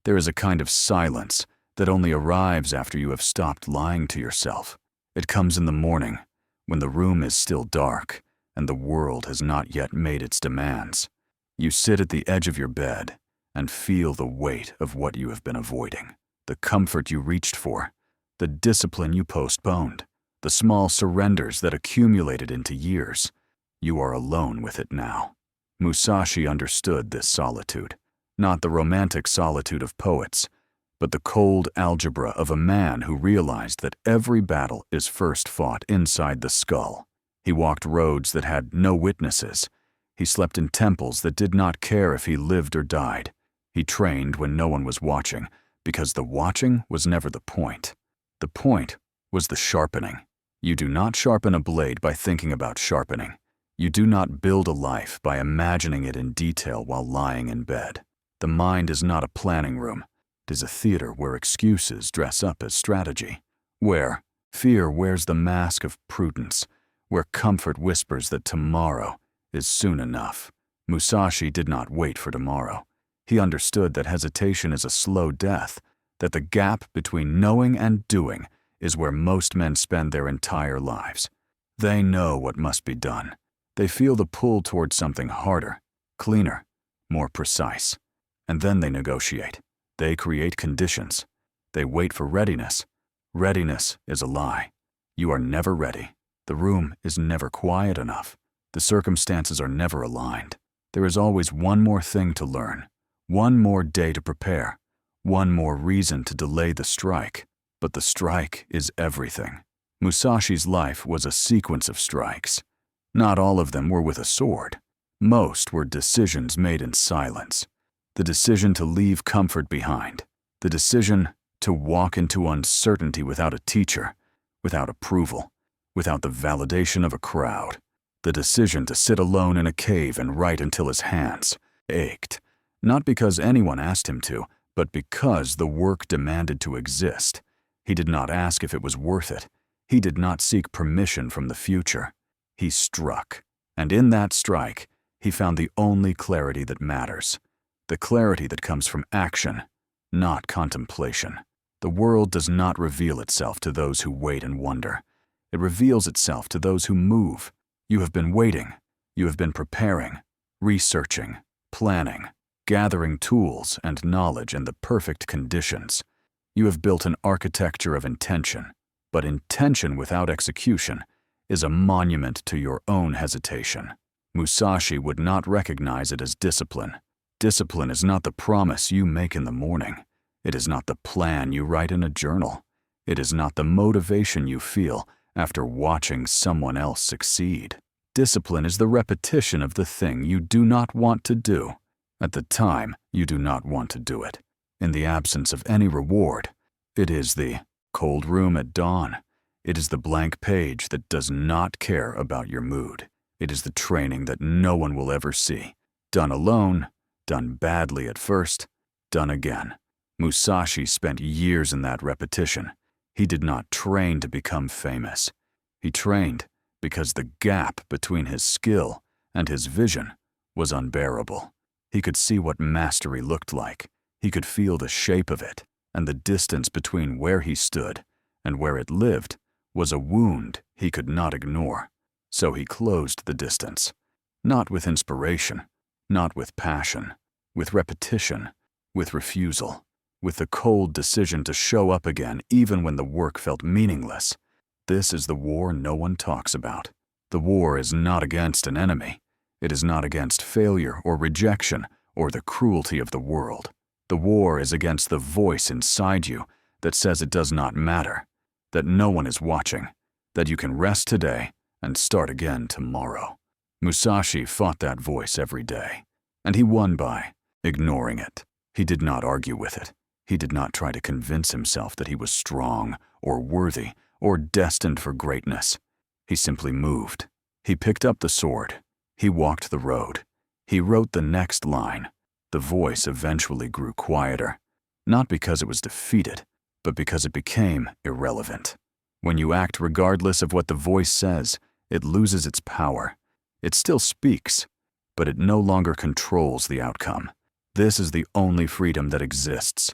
There is a kind of silence that only arrives after you have stopped lying to yourself. It comes in the morning, when the room is still dark and the world has not yet made its demands. You sit at the edge of your bed and feel the weight of what you have been avoiding, the comfort you reached for, the discipline you postponed, the small surrenders that accumulated into years. You are alone with it now. Musashi understood this solitude, not the romantic solitude of poets, but the cold algebra of a man who realized that every battle is first fought inside the skull. He walked roads that had no witnesses. He slept in temples that did not care if he lived or died. He trained when no one was watching, because the watching was never the point. The point was the sharpening. You do not sharpen a blade by thinking about sharpening. You do not build a life by imagining it in detail while lying in bed. The mind is not a planning room. It is a theater where excuses dress up as strategy, where fear wears the mask of prudence, where comfort whispers that tomorrow is soon enough. Musashi did not wait for tomorrow. He understood that hesitation is a slow death, that the gap between knowing and doing is where most men spend their entire lives. They know what must be done. They feel the pull towards something harder, cleaner, more precise. And then they negotiate. They create conditions. They wait for readiness. Readiness is a lie. You are never ready. The room is never quiet enough. The circumstances are never aligned. There is always one more thing to learn, one more day to prepare, one more reason to delay the strike. But the strike is everything. Musashi's life was a sequence of strikes. Not all of them were with a sword. Most were decisions made in silence. The decision to leave comfort behind. The decision to walk into uncertainty without a teacher, without approval, without the validation of a crowd. The decision to sit alone in a cave and write until his hands ached, not because anyone asked him to, but because the work demanded to exist. He did not ask if it was worth it. He did not seek permission from the future. He struck, and in that strike, he found the only clarity that matters, the clarity that comes from action, not contemplation. The world does not reveal itself to those who wait and wonder. It reveals itself to those who move. You have been waiting. You have been preparing, researching, planning, gathering tools and knowledge and the perfect conditions. You have built an architecture of intention, but intention without execution is a monument to your own hesitation. Musashi would not recognize it as discipline. Discipline is not the promise you make in the morning. It is not the plan you write in a journal. It is not the motivation you feel after watching someone else succeed. Discipline is the repetition of the thing you do not want to do, at the time you do not want to do it. In the absence of any reward, it is the cold room at dawn. It is the blank page that does not care about your mood. It is the training that no one will ever see. Done alone, done badly at first, done again. Musashi spent years in that repetition. He did not train to become famous. He trained because the gap between his skill and his vision was unbearable. He could see what mastery looked like. He could feel the shape of it, and the distance between where he stood and where it lived was a wound he could not ignore. So he closed the distance, not with inspiration, not with passion, with repetition, with refusal, with the cold decision to show up again even when the work felt meaningless. This is the war no one talks about. The war is not against an enemy. It is not against failure or rejection or the cruelty of the world. The war is against the voice inside you that says it does not matter, that no one is watching, that you can rest today and start again tomorrow. Musashi fought that voice every day, and he won by ignoring it. He did not argue with it. He did not try to convince himself that he was strong or worthy or destined for greatness. He simply moved. He picked up the sword. He walked the road. He wrote the next line. The voice eventually grew quieter, not because it was defeated, but because it became irrelevant. When you act regardless of what the voice says, it loses its power. It still speaks, but it no longer controls the outcome. This is the only freedom that exists.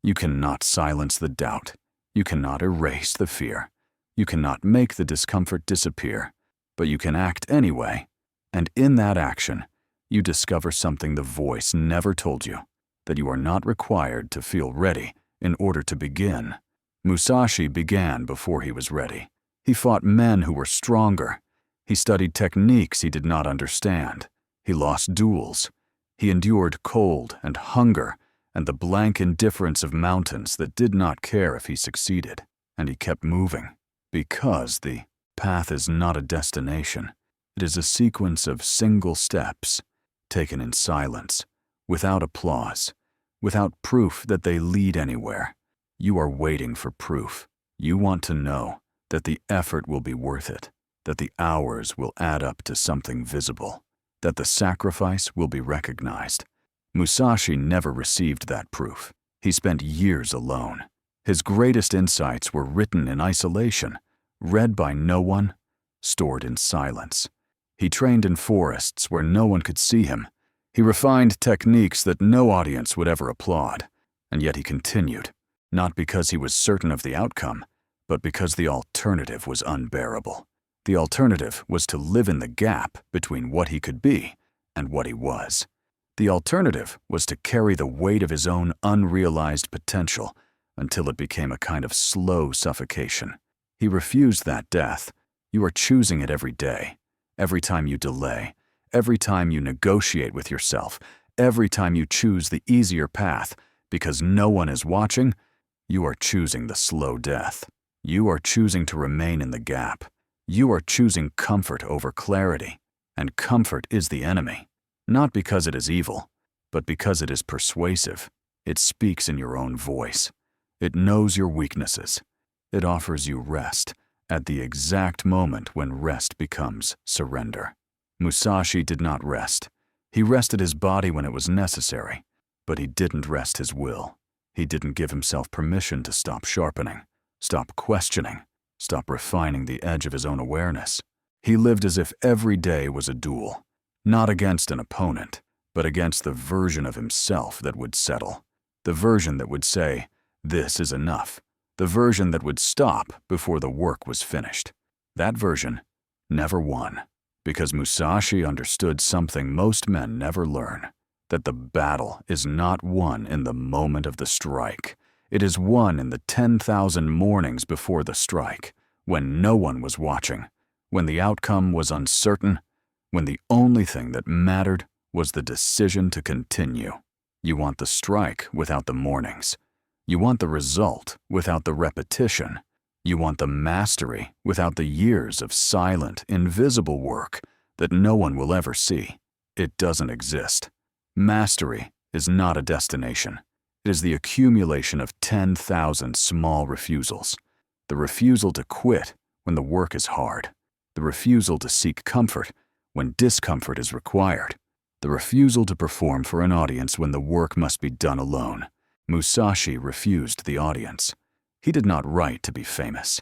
You cannot silence the doubt. You cannot erase the fear. You cannot make the discomfort disappear, but you can act anyway. And in that action, you discover something the voice never told you, that you are not required to feel ready in order to begin. Musashi began before he was ready. He fought men who were stronger. He studied techniques he did not understand. He lost duels. He endured cold and hunger and the blank indifference of mountains that did not care if he succeeded. And he kept moving, because the path is not a destination. It is a sequence of single steps, taken in silence, without applause, without proof that they lead anywhere. You are waiting for proof. You want to know that the effort will be worth it, that the hours will add up to something visible, that the sacrifice will be recognized. Musashi never received that proof. He spent years alone. His greatest insights were written in isolation, read by no one, stored in silence. He trained in forests where no one could see him. He refined techniques that no audience would ever applaud. And yet he continued, not because he was certain of the outcome, but because the alternative was unbearable. The alternative was to live in the gap between what he could be and what he was. The alternative was to carry the weight of his own unrealized potential until it became a kind of slow suffocation. He refused that death. You are choosing it every day, every time you delay, every time you negotiate with yourself, every time you choose the easier path because no one is watching. You are choosing the slow death. You are choosing to remain in the gap. You are choosing comfort over clarity, and comfort is the enemy. Not because it is evil, but because it is persuasive. It speaks in your own voice. It knows your weaknesses. It offers you rest at the exact moment when rest becomes surrender. Musashi did not rest. He rested his body when it was necessary, but he didn't rest his will. He didn't give himself permission to stop sharpening, stop questioning, stop refining the edge of his own awareness. He lived as if every day was a duel. Not against an opponent, but against the version of himself that would settle. The version that would say, "This is enough." The version that would stop before the work was finished. That version never won, because Musashi understood something most men never learn, that the battle is not won in the moment of the strike. It is won in the 10,000 mornings before the strike, when no one was watching, when the outcome was uncertain, when the only thing that mattered was the decision to continue. You want the strike without the mornings. You want the result without the repetition. You want the mastery without the years of silent, invisible work that no one will ever see. It doesn't exist. Mastery is not a destination. It is the accumulation of 10,000 small refusals. The refusal to quit when the work is hard. The refusal to seek comfort when discomfort is required. The refusal to perform for an audience when the work must be done alone. Musashi refused the audience. He did not write to be famous.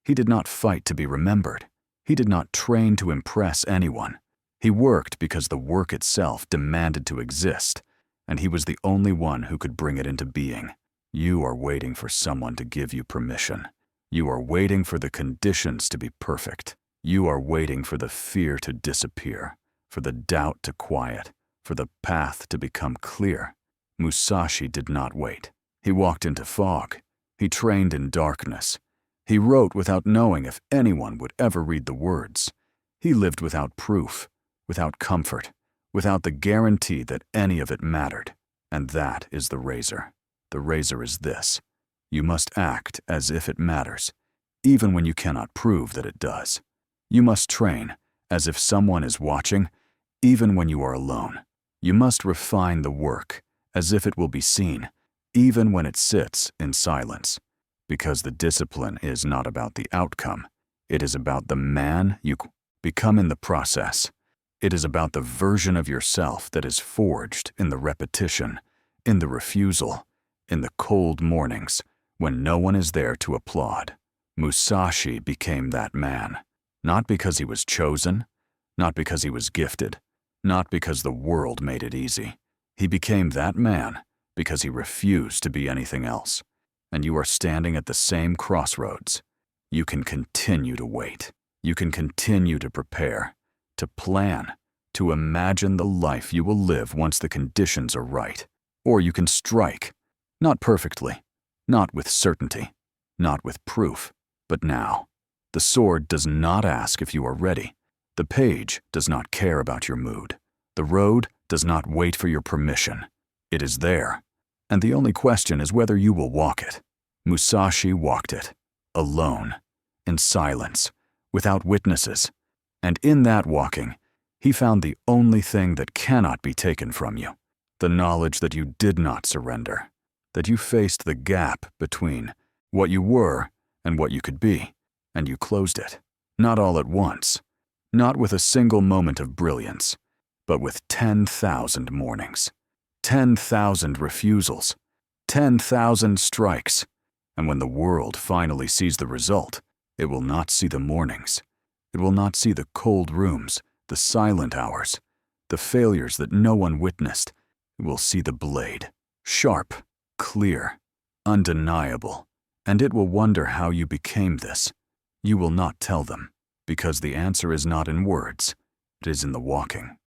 He did not fight to be remembered. He did not train to impress anyone. He worked because the work itself demanded to exist, and he was the only one who could bring it into being. You are waiting for someone to give you permission. You are waiting for the conditions to be perfect. You are waiting for the fear to disappear, for the doubt to quiet, for the path to become clear. Musashi did not wait. He walked into fog. He trained in darkness. He wrote without knowing if anyone would ever read the words. He lived without proof, without comfort, without the guarantee that any of it mattered. And that is the razor. The razor is this: you must act as if it matters, even when you cannot prove that it does. You must train as if someone is watching, even when you are alone. You must refine the work as if it will be seen, even when it sits in silence. Because the discipline is not about the outcome. It is about the man you become in the process. It is about the version of yourself that is forged in the repetition, in the refusal, in the cold mornings when no one is there to applaud. Musashi became that man. Not because he was chosen, not because he was gifted, not because the world made it easy, He became that man because he refused to be anything else. And you are standing at the same crossroads. You can continue to wait. You can continue to prepare, to plan, to imagine the life you will live once the conditions are right. Or you can strike, not perfectly, not with certainty, not with proof, but now. The sword does not ask if you are ready. The page does not care about your mood. The road does not wait for your permission. It is there, and the only question is whether you will walk it. Musashi walked it, alone, in silence, without witnesses, and in that walking, he found the only thing that cannot be taken from you, the knowledge that you did not surrender, that you faced the gap between what you were and what you could be, and you closed it, not all at once, not with a single moment of brilliance, but with 10,000 mornings, 10,000 refusals, 10,000 strikes. And when the world finally sees the result, it will not see the mornings. It will not see the cold rooms, the silent hours, the failures that no one witnessed. It will see the blade, sharp, clear, undeniable, and it will wonder how you became this. You will not tell them, because the answer is not in words, it is in the walking.